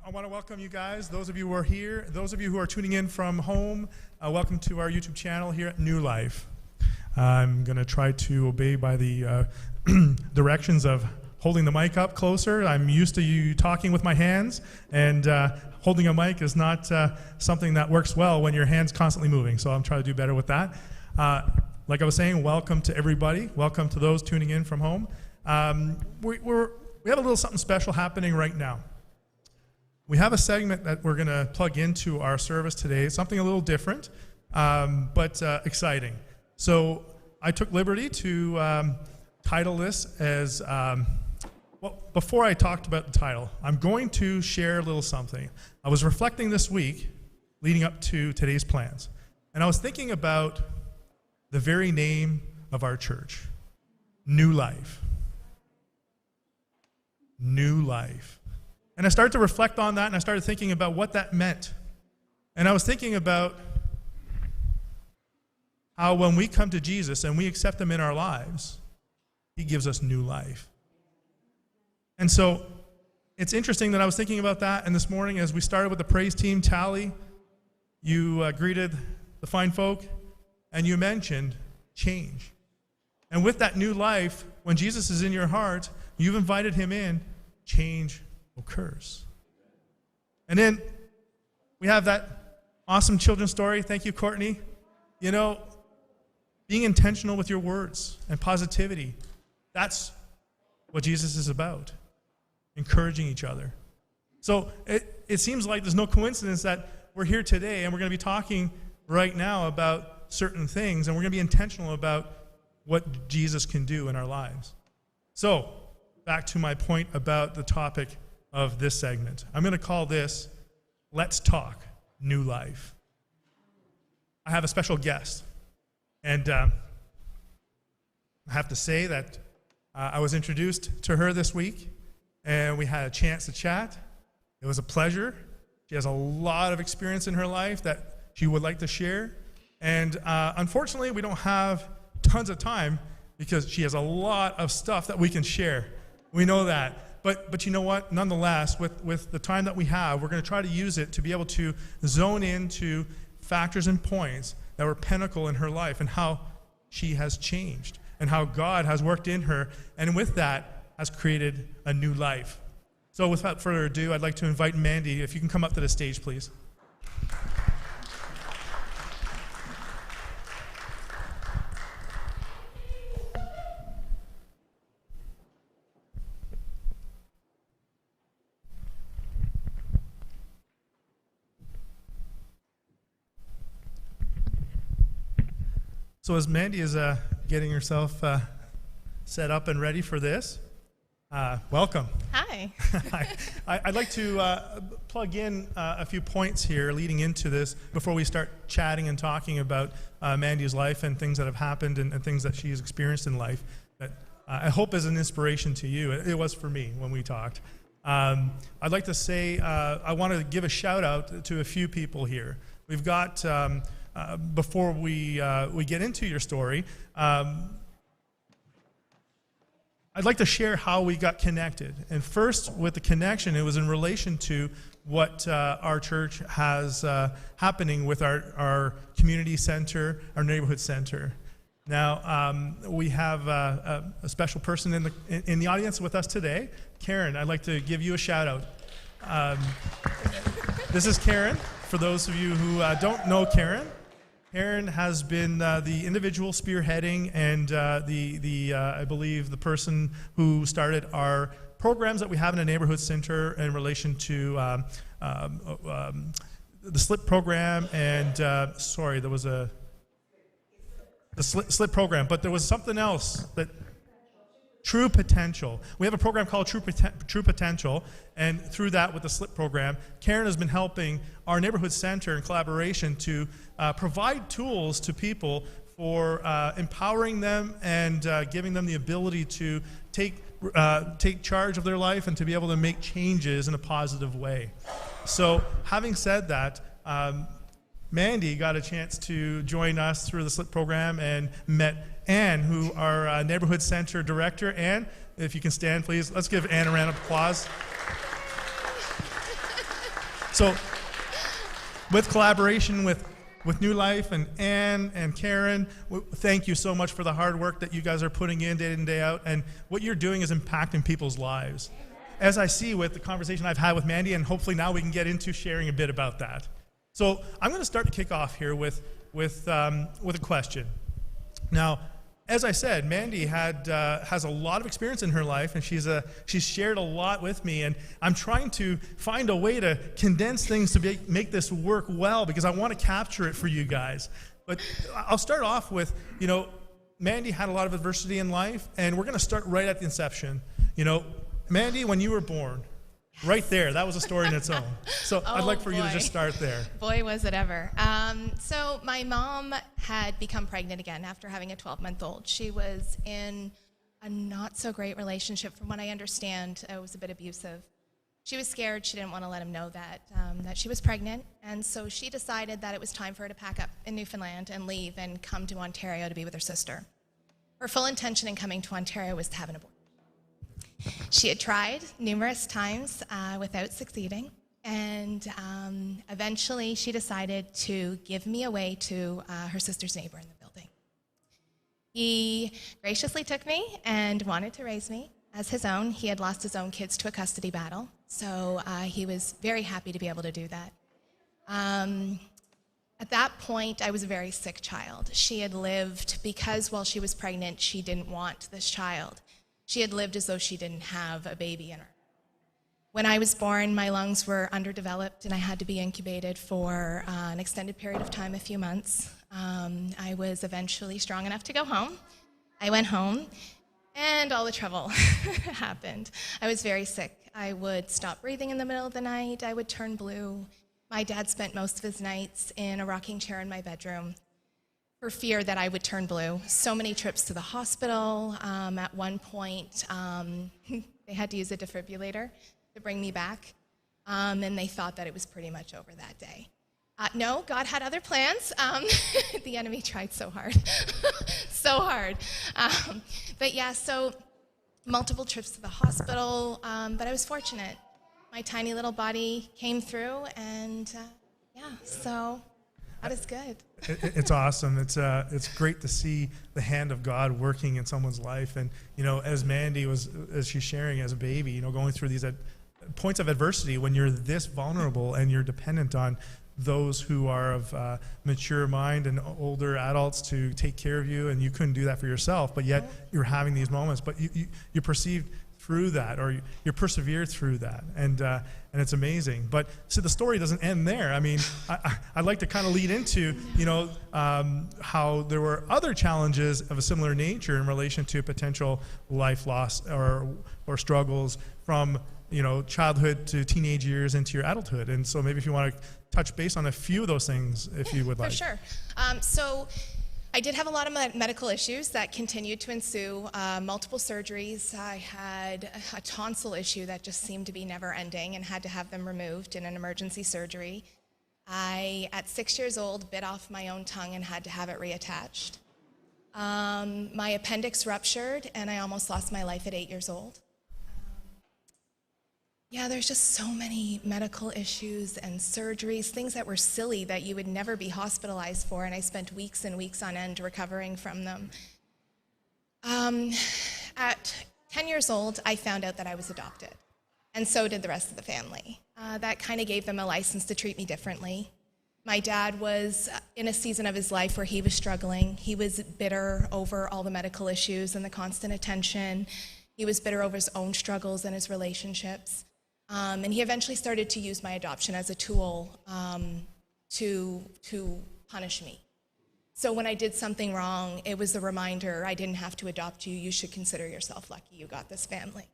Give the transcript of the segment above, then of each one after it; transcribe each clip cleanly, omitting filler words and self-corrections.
I want to welcome you guys, those of you who are here, those of you who are tuning in from home, welcome to our YouTube channel here at New Life. I'm going to try to obey by the directions of holding the mic up closer. I'm used to you talking with my hands, and holding a mic is not something that works well when your hand's constantly moving, so I'm trying to do better with that. Like I was saying, welcome to everybody. Welcome to those tuning in from home. We have a little something special happening right now. We have a segment that we're going to plug into our service today, something a little different, but exciting. So I took liberty to title this as, well, before I talked about the title, I'm going to share a little something. I was reflecting this week leading up to today's plans, and I was thinking about the very name of our church, New Life. New Life. And I started to reflect on that, and I started thinking about what that meant. And I was thinking about how when we come to Jesus and we accept him in our lives, he gives us new life. And so it's interesting that I was thinking about that, and this morning as we started with the praise team, Tally, you greeted the fine folk, and you mentioned change. And with that new life, when Jesus is in your heart, you've invited him in, change occurs. And then we have that awesome children's story. Thank you, Courtney. You know, being intentional with your words and positivity, that's what Jesus is about, encouraging each other. So it seems like there's no coincidence that we're here today and we're going to be talking right now about certain things, and we're going to be intentional about what Jesus can do in our lives. So back to my point about the topic of this segment. I'm going to call this, Let's Talk New Life. I have a special guest, and I have to say that I was introduced to her this week, and we had a chance to chat. It was a pleasure. She has a lot of experience in her life that she would like to share, and unfortunately, we don't have tons of time because she has a lot of stuff that we can share. We know that. But you know what? Nonetheless, with the time that we have, we're going to try to use it to be able to zone into factors and points that were pinnacle in her life and how she has changed and how God has worked in her, and with that has created a new life. So without further ado, I'd like to invite Mandi, if you can come up to the stage, please. So as Mandi is getting herself set up and ready for this, welcome. Hi. I'd like to plug in a few points here leading into this before we start chatting and talking about Mandi's life and things that have happened and things that she's experienced in life that I hope is an inspiration to you. It was for me when we talked. I'd like to say I want to give a shout out to a few people here. We've got before we get into your story, I'd like to share how we got connected. And first, with the connection, it was in relation to what our church has happening with our community center, our neighborhood center. Now, we have a special person in the audience with us today. Karen, I'd like to give you a shout out. This is Karen. For those of you who don't know Karen, Karen has been the individual spearheading and I believe the person who started our programs that we have in the neighborhood center in relation to the SLIP program and there was the SLIP program, but there was something else that True Potential. We have a program called True Potential, and through that, with the SLIP program, Karen has been helping our neighborhood center in collaboration to provide tools to people for empowering them and giving them the ability to take charge of their life and to be able to make changes in a positive way. So, having said that, Mandi got a chance to join us through the SLIP program and met Ann, who our neighborhood center director. Ann, if you can stand, please. Let's give Ann a round of applause. So with collaboration with New Life and Ann and Karen, thank you so much for the hard work that you guys are putting in day in, day out. And what you're doing is impacting people's lives. As I see with the conversation I've had with Mandi, and hopefully now we can get into sharing a bit about that. So I'm going to start to kick off here with a question. Now, as I said, Mandi has a lot of experience in her life, and she's shared a lot with me, and I'm trying to find a way to condense things to make this work well, because I want to capture it for you guys. But I'll start off with, Mandi had a lot of adversity in life, and we're going to start right at the inception. Mandi, when you were born, right there, that was a story in its own. So I'd like for you to just start there. Boy, was it ever. So my mom had become pregnant again after having a 12-month-old. She was in a not-so-great relationship. From what I understand, it was a bit abusive. She was scared. She didn't want to let him know that she was pregnant. And so she decided that it was time for her to pack up in Newfoundland and leave and come to Ontario to be with her sister. Her full intention in coming to Ontario was to have an abortion. She had tried numerous times without succeeding, and eventually she decided to give me away to her sister's neighbor in the building. He graciously took me and wanted to raise me as his own. He had lost his own kids to a custody battle, so he was very happy to be able to do that. At that point, I was a very sick child. She had lived, because while she was pregnant, she didn't want this child. She had lived as though she didn't have a baby in her. When I was born, my lungs were underdeveloped, and I had to be incubated for an extended period of time, a few months. I was eventually strong enough to go home. I went home, and all the trouble happened. I was very sick. I would stop breathing in the middle of the night. I would turn blue. My dad spent most of his nights in a rocking chair in my bedroom, for fear that I would turn blue. So many trips to the hospital. At one point, they had to use a defibrillator to bring me back, and they thought that it was pretty much over that day. No, God had other plans. The enemy tried so hard, so hard. But yeah, so multiple trips to the hospital, but I was fortunate. My tiny little body came through, and so that is good. It's awesome. It's great to see the hand of God working in someone's life. And as Mandi as she's sharing as a baby, going through these points of adversity, when you're this vulnerable and you're dependent on those who are of mature mind and older adults to take care of you, and you couldn't do that for yourself, but yet you're having these moments, but you perceived through that, or you persevered through that, and it's amazing. But so the story doesn't end there. I mean, I'd like to kind of lead into how there were other challenges of a similar nature in relation to potential life loss or struggles from childhood to teenage years into your adulthood. And so maybe if you want to touch base on a few of those things, if you would like. For sure. So I did have a lot of medical issues that continued to ensue, multiple surgeries. I had a tonsil issue that just seemed to be never ending and had to have them removed in an emergency surgery. I, at 6 years old, bit off my own tongue and had to have it reattached. My appendix ruptured, and I almost lost my life at 8 years old. There's just so many medical issues and surgeries, things that were silly that you would never be hospitalized for, and I spent weeks and weeks on end recovering from them. At 10 years old, I found out that I was adopted, and so did the rest of the family. That kind of gave them a license to treat me differently. My dad was in a season of his life where he was struggling. He was bitter over all the medical issues and the constant attention. He was bitter over his own struggles and his relationships. And he eventually started to use my adoption as a tool to punish me. So when I did something wrong, it was a reminder, I didn't have to adopt you. You should consider yourself lucky you got this family.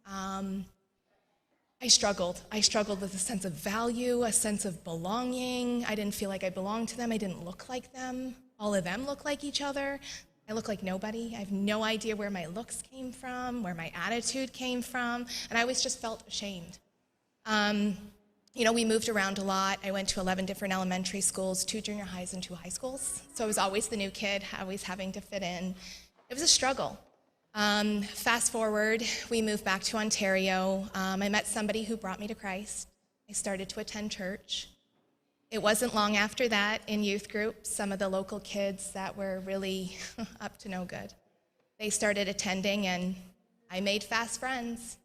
I struggled. I struggled with a sense of value, a sense of belonging. I didn't feel like I belonged to them. I didn't look like them. All of them look like each other. I look like nobody. I have no idea where my looks came from, where my attitude came from, and I always just felt ashamed. We moved around a lot. I went to 11 different elementary schools, 2 junior highs and 2 high schools. So I was always the new kid, always having to fit in. It was a struggle. Fast forward, we moved back to Ontario. I met somebody who brought me to Christ, I started to attend church. It wasn't long after that in youth group, some of the local kids that were really up to no good, they started attending, and I made fast friends.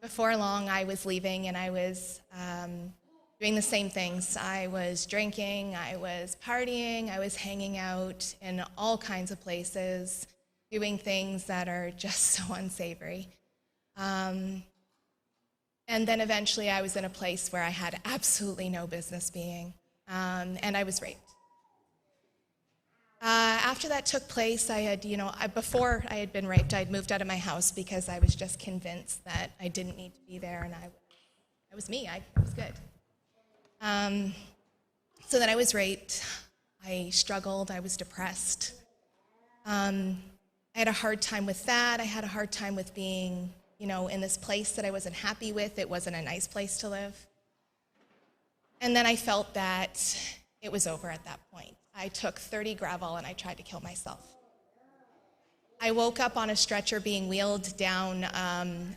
Before long, I was leaving, and I was doing the same things. I was drinking, I was partying, I was hanging out in all kinds of places, doing things that are just so unsavory. And then eventually I was in a place where I had absolutely no business being, and I was raped. After that took place, I had, before I had been raped, I had moved out of my house because I was just convinced that I didn't need to be there, and I was me, I was good. So then I was raped, I struggled, I was depressed. I had a hard time with that. I had a hard time with being, in this place that I wasn't happy with. It wasn't a nice place to live. And then I felt that it was over at that point. I took 30 gravel and I tried to kill myself. I woke up on a stretcher being wheeled down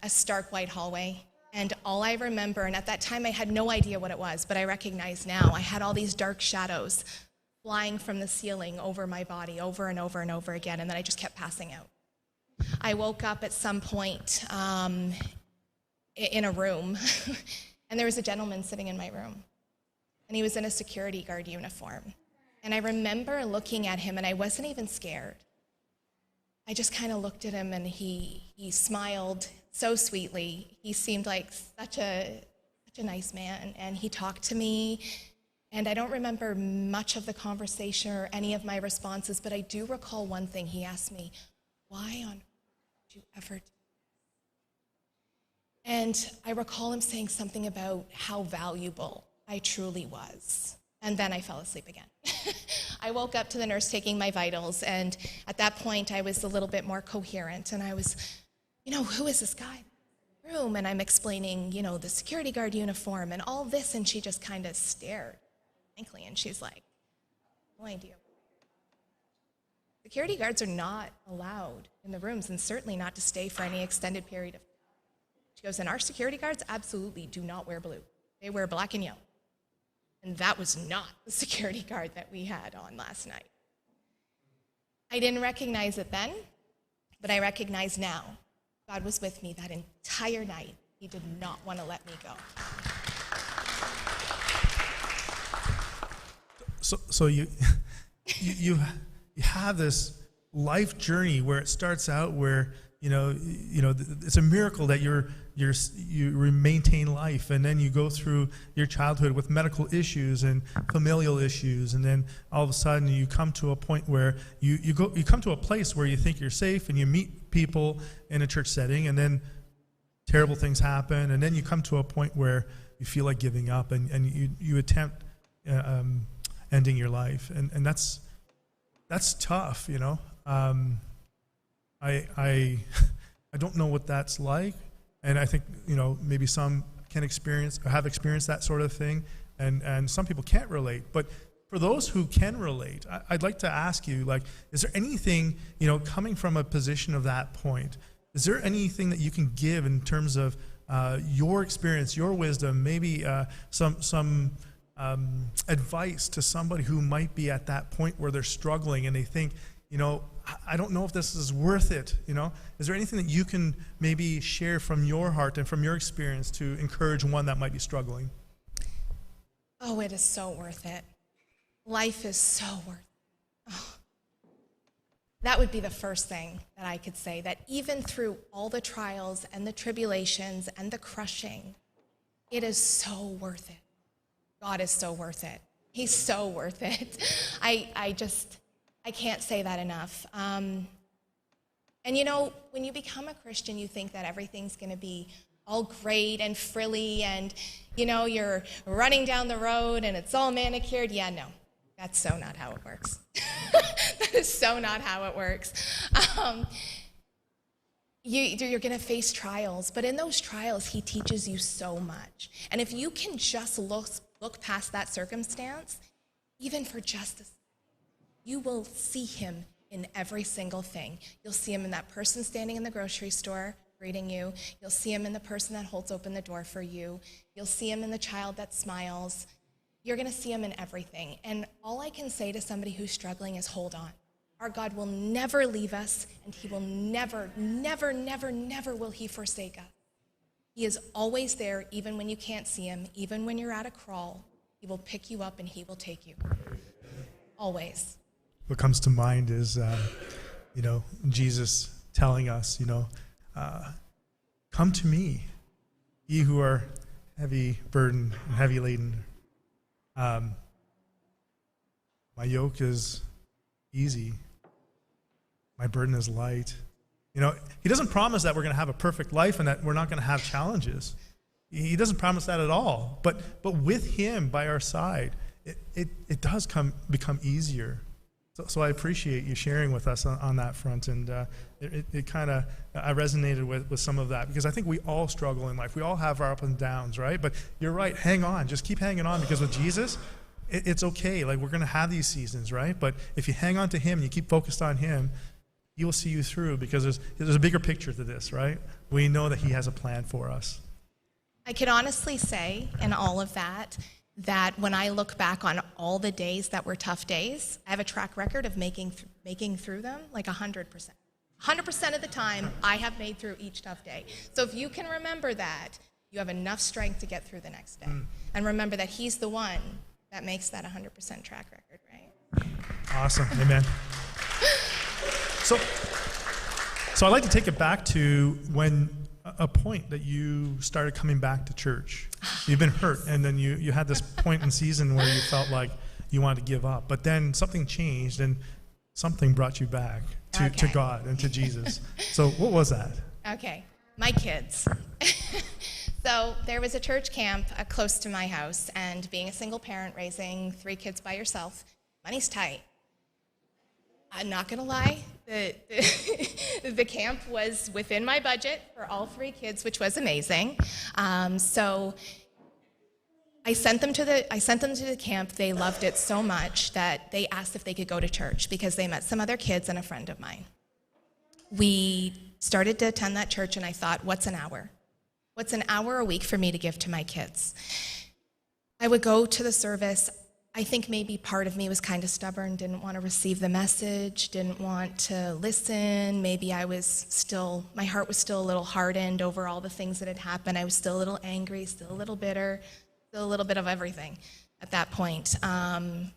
a stark white hallway. And all I remember, and at that time I had no idea what it was, but I recognize now, I had all these dark shadows flying from the ceiling over my body over and over and over again, and then I just kept passing out. I woke up at some point in a room, and there was a gentleman sitting in my room, and he was in a security guard uniform. And I remember looking at him, and I wasn't even scared. I just kind of looked at him, and he smiled so sweetly. He seemed like such a nice man, and he talked to me. And I don't remember much of the conversation or any of my responses, but I do recall one thing. He asked me, "Why on earth did you ever do?" And I recall him saying something about how valuable I truly was. And then I fell asleep again. I woke up to the nurse taking my vitals, and at that point I was a little bit more coherent, and I was, who is this guy in the room? And I'm explaining, the security guard uniform and all this, and she just kind of stared blankly, and she's like, "No idea." Security guards are not allowed in the rooms, and certainly not to stay for any extended period of time. She goes, "And our security guards absolutely do not wear blue. They wear black and yellow." And that was not the security guard that we had on last night. I didn't recognize it then, but I recognize now. God was with me that entire night. He did not want to let me go. So you have this life journey where it starts out where it's a miracle that you maintain life, and then you go through your childhood with medical issues and familial issues, and then all of a sudden you come to a point where you come to a place where you think you're safe, and you meet people in a church setting, and then terrible things happen, and then you come to a point where you feel like giving up, and you attempt ending your life, and that's tough, I don't know what that's like, and I think maybe some can experience or have experienced that sort of thing, and some people can't relate. But for those who can relate, I'd like to ask you, is there anything coming from a position of that point? Is there anything that you can give in terms of your experience, your wisdom, maybe some advice to somebody who might be at that point where they're struggling and they think, I don't know if this is worth it, Is there anything that you can maybe share from your heart and from your experience to encourage one that might be struggling? Oh, it is so worth it. Life is so worth it. Oh. That would be the first thing that I could say, that even through all the trials and the tribulations and the crushing, it is so worth it. God is so worth it. He's so worth it. I can't say that enough. And when you become a Christian, you think that everything's going to be all great and frilly, and you're running down the road and it's all manicured. Yeah, no, that's so not how it works. That is so not how it works. You're going to face trials, but in those trials, he teaches you so much. And if you can just look past that circumstance, even for just a second, you will see him in every single thing. You'll see him in that person standing in the grocery store greeting you. You'll see him in the person that holds open the door for you. You'll see him in the child that smiles. You're going to see him in everything. And all I can say to somebody who's struggling is hold on. Our God will never leave us, and he will never, never, never, never will he forsake us. He is always there, even when you can't see him, even when you're at a crawl. He will pick you up and he will take you. Always. What comes to mind is, Jesus telling us, come to me, ye who are heavy burdened and heavy laden. My yoke is easy. My burden is light. He doesn't promise that we're going to have a perfect life and that we're not going to have challenges. He doesn't promise that at all. But with him by our side, it does become easier. So I appreciate you sharing with us on that front, and it kind of, I resonated with some of that, because I think we all struggle in life. We all have our ups and downs, right? But you're right, hang on, just keep hanging on, because with Jesus, it's okay. Like, we're going to have these seasons, right? But if you hang on to him, you keep focused on him, he will see you through, because there's a bigger picture to this, right? We know that he has a plan for us. I can honestly say in all of that when I look back on all the days that were tough days, I have a track record of making through them like 100%. 100% of the time, I have made through each tough day. So if you can remember that, you have enough strength to get through the next day. And remember that he's the one that makes that 100% track record, right? Awesome. Amen. So I'd like to take it back to when a point that you started coming back to church. You've been hurt, and then you had this point in season where you felt like you wanted to give up. But then something changed, and something brought you back to God and to Jesus. So what was that? Okay, my kids. So there was a church camp close to my house, and being a single parent raising 3 kids by yourself, money's tight. I'm not going to lie, the camp was within my budget for all 3 kids, which was amazing. So I sent them to the camp. They loved it so much that they asked if they could go to church, because they met some other kids and a friend of mine. We started to attend that church, and I thought, what's an hour? What's an hour a week for me to give to my kids? I would go to the service. I think maybe part of me was kind of stubborn, didn't want to receive the message, didn't want to listen. Maybe my heart was still a little hardened over all the things that had happened. I was still a little angry, still a little bitter, still a little bit of everything at that point. And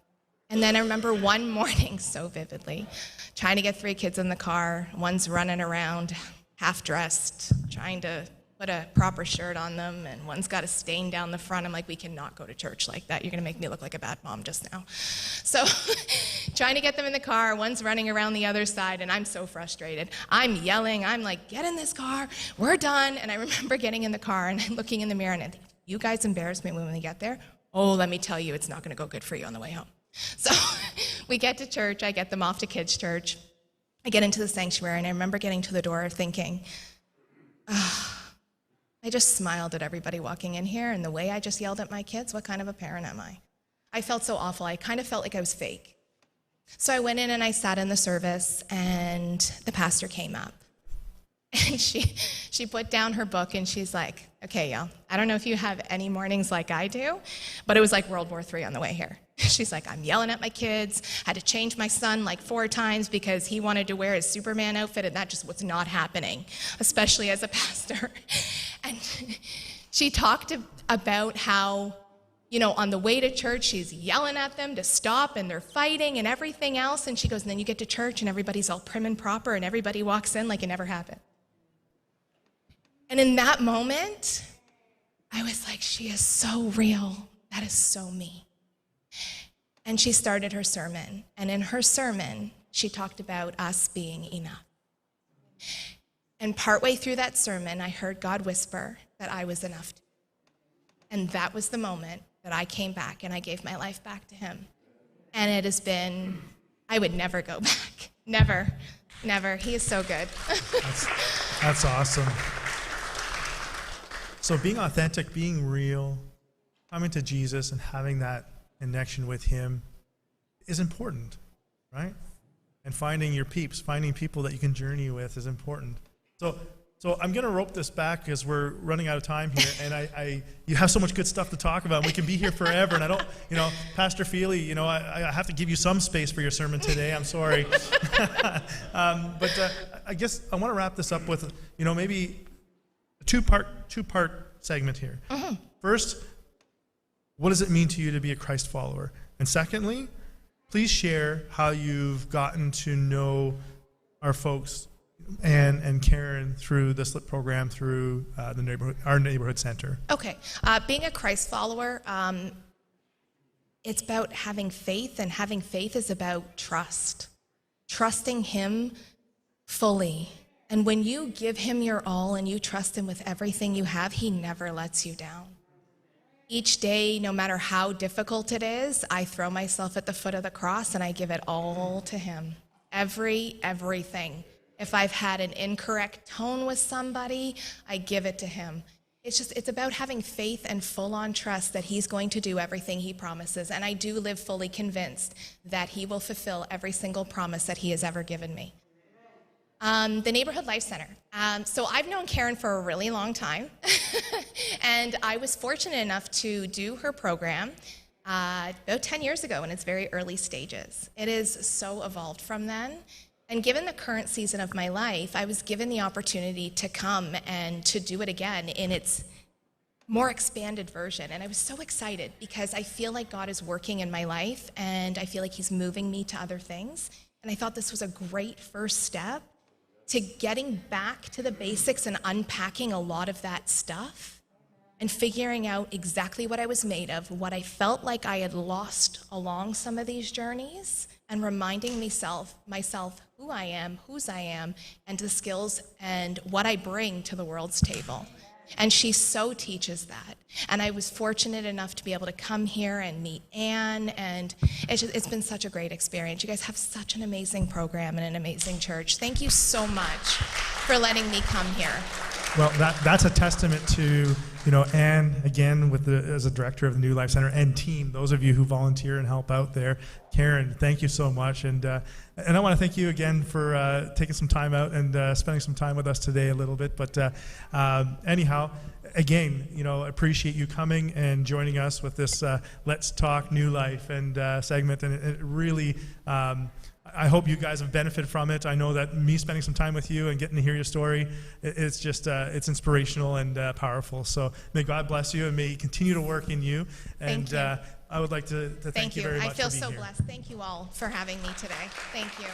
then I remember one morning so vividly, trying to get 3 kids in the car. One's running around half-dressed, trying to put a proper shirt on them, and one's got a stain down the front. I'm like, we cannot go to church like that. You're going to make me look like a bad mom just now. So trying to get them in the car, one's running around the other side, and I'm so frustrated. I'm yelling. I'm like, get in this car. We're done. And I remember getting in the car and looking in the mirror, and I think, you guys embarrass me when we get there. Oh, let me tell you, it's not going to go good for you on the way home. So we get to church. I get them off to kids' church. I get into the sanctuary, and I remember getting to the door thinking, I just smiled at everybody walking in here, and the way I just yelled at my kids, what kind of a parent am I? I felt so awful. I kind of felt like I was fake. So I went in and I sat in the service, and the pastor came up. And she put down her book, and she's like, okay, y'all, I don't know if you have any mornings like I do, but it was like World War III on the way here. She's like, I'm yelling at my kids, had to change my son like 4 times because he wanted to wear his Superman outfit, and that just was not happening, especially as a pastor. And she talked about how, on the way to church, she's yelling at them to stop, and they're fighting and everything else. And she goes, and then you get to church, and everybody's all prim and proper, and everybody walks in like it never happened. And in that moment, I was like, she is so real. That is so me. And she started her sermon. And in her sermon, she talked about us being enough. And partway through that sermon, I heard God whisper that I was enough. And that was the moment that I came back and I gave my life back to him. And it has been, I would never go back. Never, never. He is so good. That's awesome. So being authentic, being real, coming to Jesus and having that connection with him is important, right? And finding your peeps, finding people that you can journey with is important. So So I'm going to rope this back because we're running out of time here, and you have so much good stuff to talk about. We can be here forever, and I don't, Pastor Feely, I have to give you some space for your sermon today. I'm sorry. But I guess I want to wrap this up with, maybe a two-part segment here. Mm-hmm. First, what does it mean to you to be a Christ follower? And secondly, please share how you've gotten to know our folks and Karen through the SLIP program, through our neighborhood center. Okay. Being a Christ follower, it's about having faith, and having faith is about trust. Trusting him fully. And when you give him your all and you trust him with everything you have, he never lets you down. Each day, no matter how difficult it is, I throw myself at the foot of the cross and I give it all to him. Everything. If I've had an incorrect tone with somebody, I give it to him. It's about having faith and full-on trust that he's going to do everything he promises. And I do live fully convinced that he will fulfill every single promise that he has ever given me. The Neighborhood Life Center. So I've known Karen for a really long time. And I was fortunate enough to do her program about 10 years ago in its very early stages. It is so evolved from then. And given the current season of my life, I was given the opportunity to come and to do it again in its more expanded version. And I was so excited because I feel like God is working in my life and I feel like he's moving me to other things. And I thought this was a great first step to getting back to the basics and unpacking a lot of that stuff and figuring out exactly what I was made of, what I felt like I had lost along some of these journeys, and reminding myself who I am, whose I am, and the skills and what I bring to the world's table. And she so teaches that. And I was fortunate enough to be able to come here and meet Anne, and it's been such a great experience. You guys have such an amazing program and an amazing church. Thank you so much for letting me come here. Well, that's a testament to, Anne, again, as a director of the New Life Center, and team, those of you who volunteer and help out there. Karen, thank you so much. And I want to thank you again for taking some time out and spending some time with us today a little bit. But anyhow, again, appreciate you coming and joining us with this Let's Talk New Life and segment. And it really, I hope you guys have benefited from it. I know that me spending some time with you and getting to hear your story, it's just, it's inspirational and powerful. So may God bless you and may he continue to work in you. And thank you. I would like to thank you very much. I feel for being so here. blessed. Thank you all for having me today. Thank you.